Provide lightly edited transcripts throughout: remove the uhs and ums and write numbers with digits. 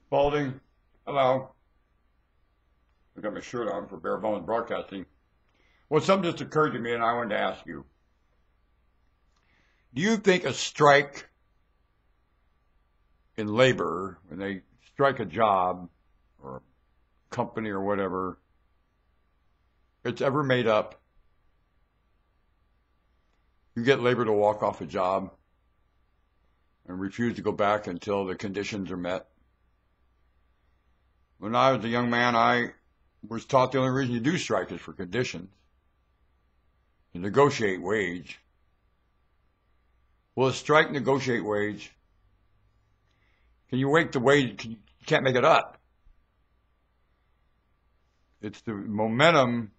Balding. Hello. I got my shirt on for Bare Bones Broadcasting. Well, something just occurred to me and I wanted to ask you. Do you think a strike in labor, when they strike a job or a company or whatever, it's ever made up? You get labor to walk off a job and refuse to go back until the conditions are met. When I was a young man, I was taught the only reason you do strike is for conditions. You negotiate wage. Will a strike negotiate wage? Can you make the wage? You can't make it up. It's the momentum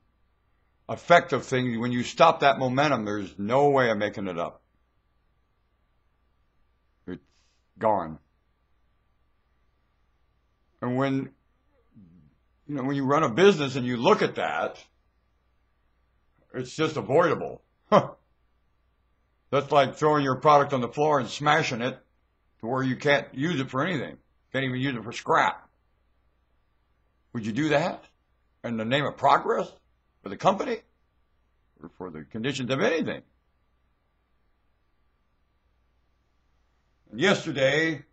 effect of things. When you stop that momentum, there's no way of making it up. It's gone. And when you run a business and you look at that, it's just avoidable. That's like throwing your product on the floor and smashing it to where you can't use it for anything. Can't even use it for scrap. Would you do that in the name of progress for the company or for the conditions of anything? And yesterday,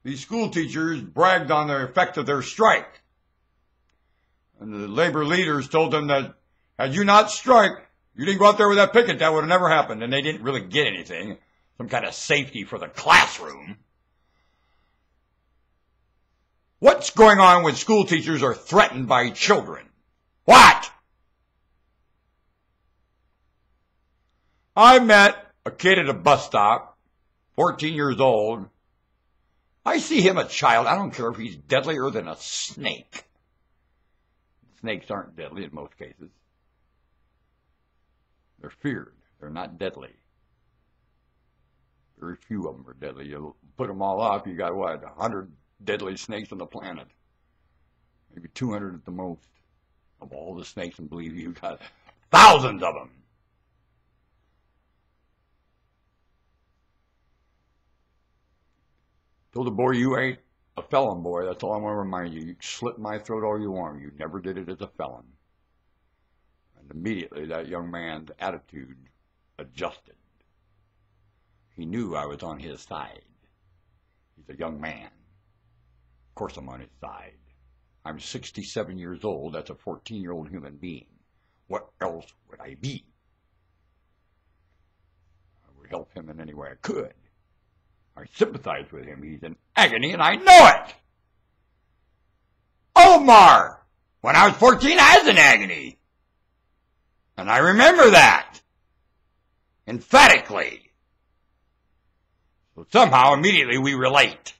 these school teachers bragged on the effect of their strike. And the labor leaders told them that had you not striked, you didn't go out there with that picket, that would have never happened. And they didn't really get anything, some kind of safety for the classroom. What's going on when school teachers are threatened by children? What? I met a kid at a bus stop, 14 years old. I see him a child. I don't care if he's deadlier than a snake. Snakes aren't deadly in most cases. They're feared. They're not deadly. Very few of them are deadly. You put them all up, you got what, 100 deadly snakes on the planet. Maybe 200 at the most. Of all the snakes, and believe you got thousands of them. Told the boy, you ain't a felon, boy. That's all I want to remind you. You can slit my throat all you want. You never did it as a felon. And immediately that young man's attitude adjusted. He knew I was on his side. He's a young man. Of course I'm on his side. I'm 67 years old. That's a 14-year-old human being. What else would I be? I would help him in any way I could. I sympathize with him. He's in agony, and I know it. Omar, when I was 14, I was in agony. And I remember that. Emphatically. So somehow, immediately, we relate.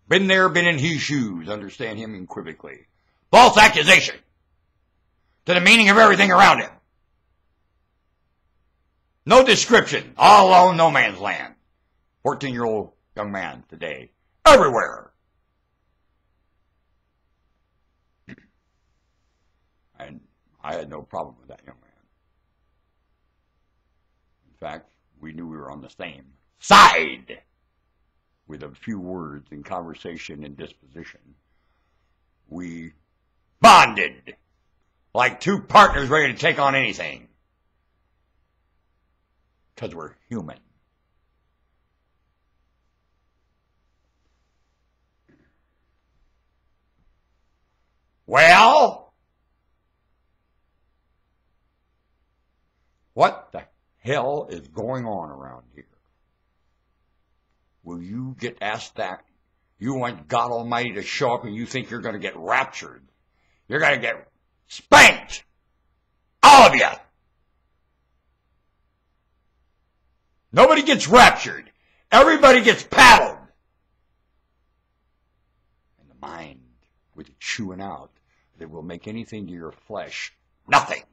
Been there, been in his shoes. Understand him unequivocally. False accusation. To the meaning of everything around him. No description. All alone, no man's land. 14-year-old young man today. Everywhere. And I had no problem with that young man. In fact, we knew we were on the same side. With a few words in conversation and disposition. We bonded like two partners ready to take on anything. Because we're human. Well, what the hell is going on around here? Will you get asked that? You want God Almighty to show up and you think you're going to get raptured. You're going to get spanked. All of you. Nobody gets raptured. Everybody gets paddled. And the mind, with it chewing out, that will make anything to your flesh nothing.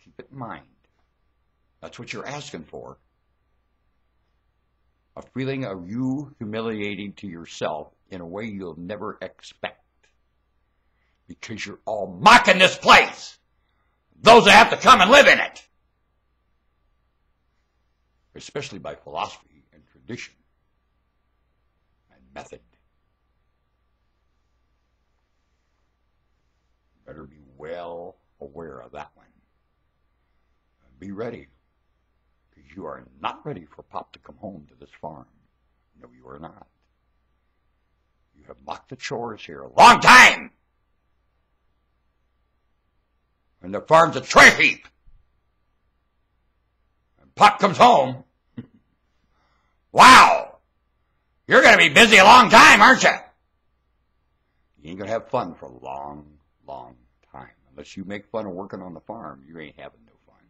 Keep it in mind. That's what you're asking for. A feeling of you humiliating to yourself in a way you'll never expect. Because you're all mocking this place. Those that have to come and live in it. especially by philosophy and tradition and method. You better be well aware of that one. And be ready, because you are not ready for Pop to come home to this farm. No, you are not. You have mocked the chores here a long time. And the farm's a trash heap. And Pop comes home. Wow! You're going to be busy a long time, aren't you? You ain't going to have fun for a long, long time. Unless you make fun of working on the farm, you ain't having no fun.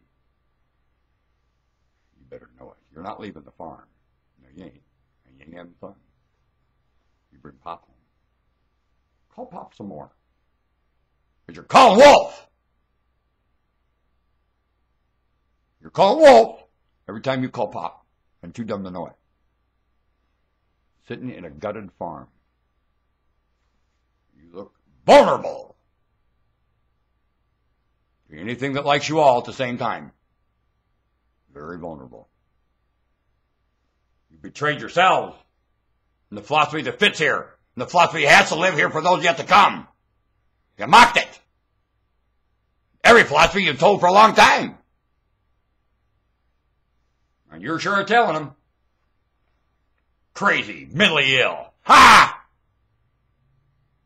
You better know it. You're not leaving the farm. No, you ain't. And you ain't having fun. You bring Pop home. Call Pop some more. Because you're calling Wolf! You're calling Wolf every time you call Pop. And too dumb to know it. Sitting in a gutted farm. You look vulnerable. Anything that likes you all at the same time. Very vulnerable. You betrayed yourselves. And the philosophy that fits here. And the philosophy has to live here for those yet to come. You mocked it. Every philosophy you've told for a long time. And you're sure of telling them. Crazy, mentally ill. Ha!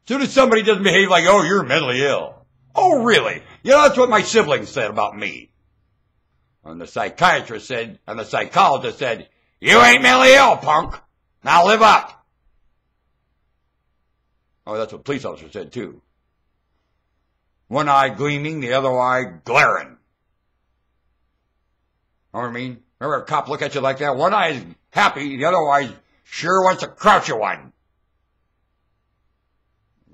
As soon as somebody doesn't behave like, oh, you're mentally ill. Oh, really? You know, that's what my siblings said about me. And the psychiatrist said, and the psychologist said, you ain't mentally ill, punk. Now live up. Oh, that's what police officer said, too. One eye gleaming, the other eye glaring. Know what I mean? Remember a cop look at you like that? One eye is happy, the other eye sure wants to crouch you one.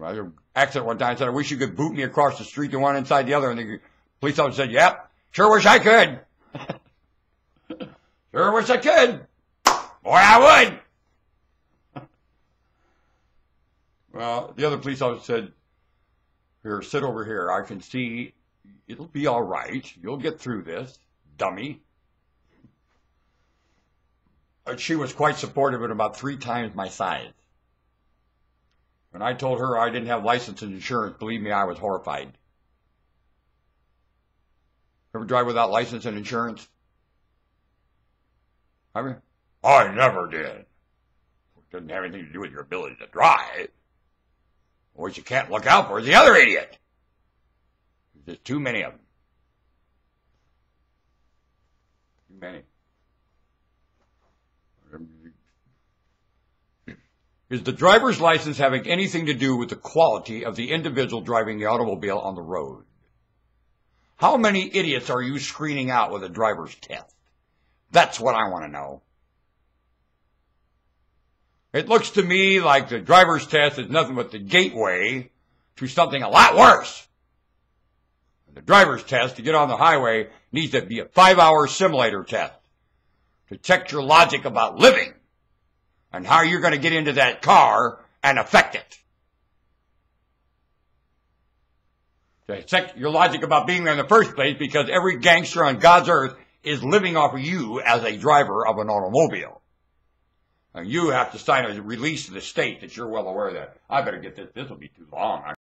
I had an accident one time, said, I wish you could boot me across the street, the one inside the other. And the police officer said, yep, sure wish I could. Sure wish I could. Boy, I would. Well, the other police officer said, here, sit over here. I can see it'll be all right. You'll get through this, dummy. She was quite supportive and about 3 times my size. When I told her I didn't have license and insurance, believe me, I was horrified. Ever drive without license and insurance? I mean, I never did. It doesn't have anything to do with your ability to drive. What you can't look out for is the other idiot. There's too many of them. Too many. Is the driver's license having anything to do with the quality of the individual driving the automobile on the road? How many idiots are you screening out with a driver's test? That's what I want to know. It looks to me like the driver's test is nothing but the gateway to something a lot worse. The driver's test to get on the highway needs to be a 5-hour simulator test to check your logic about living and how you're going to get into that car and affect it. To check your logic about being there in the first place, because every gangster on God's earth is living off of you as a driver of an automobile. And you have to sign a release to the state that you're well aware of that. I better get this. This will be too long.